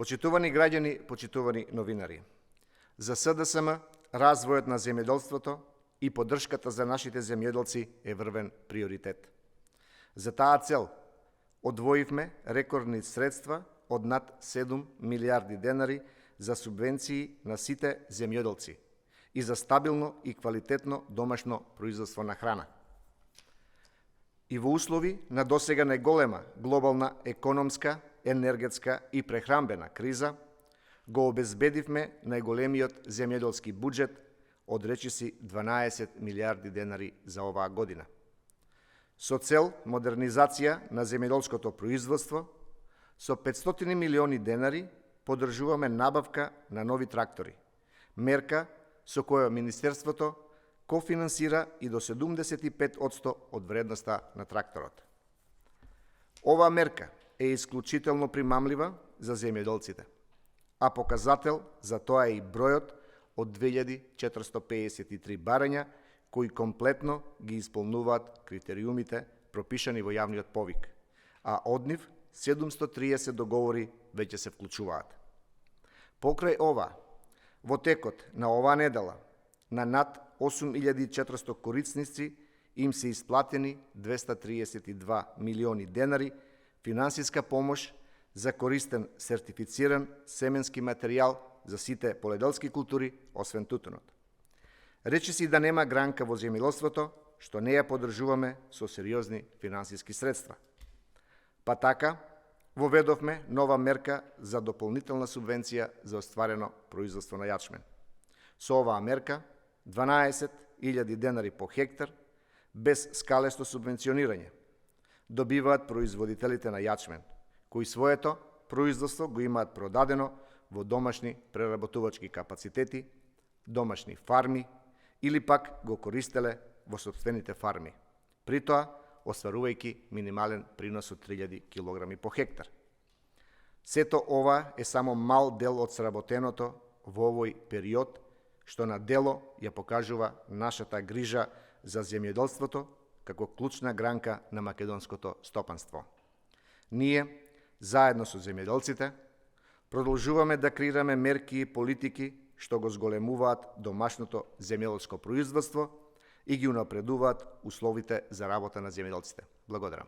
Почитувани граѓани, почитувани новинари, за СДСМ развојот на земјоделството и поддршката за нашите земјоделци е врвен приоритет. За таа цел одвоивме рекордни средства од над 7 милиарди денари за субвенции на сите земјоделци и за стабилно и квалитетно домашно производство на храна. И во услови на досега најголема глобална економска, енергетска и прехранбена криза, го обезбедивме најголемиот земјоделски буџет од речиси 12 милиарди денари за оваа година. Со цел модернизација на земјоделското производство, со 500 милиони денари поддржуваме набавка на нови трактори, мерка со која Министерството кофинансира и до 75% од вредноста на тракторот. Оваа мерка е исклучително примамлива за земјоделците, а показател за тоа е и бројот од 2453 барања кои комплетно ги исполнуваат критериумите пропишани во јавниот повик, а од нив 730 договори веќе се вклучуваат. Покрај ова, во текот на оваа недела, на над 8400 корисници им се исплатени 232 милиони денари финансиска помош за користен сертифициран семенски материјал за сите поледелски култури, освен тутунот. Речиси да нема гранка во земјоделството, што не ја поддржуваме со сериозни финансиски средства. Па така, воведовме нова мерка за дополнителна субвенција за остварено производство на јачмен. Со оваа мерка, 12.000 денари по хектар, без скалесто субвенционирање, добиваат производителите на јачмен, кои своето производство го имаат продадено во домашни преработувачки капацитети, домашни фарми или пак го користеле во сопствените фарми, при тоа остварувајќи минимален принос од 3000 килограми по хектар. Сето ова е само мал дел од сработеното во овој период, што на дело ја покажува нашата грижа за земјоделството како клучна гранка на македонското стопанство. Ние, заедно со земјоделците, продолжуваме да креираме мерки и политики што го зголемуваат домашното земјоделско производство и ги унапредуваат условите за работа на земјоделците. Благодарам.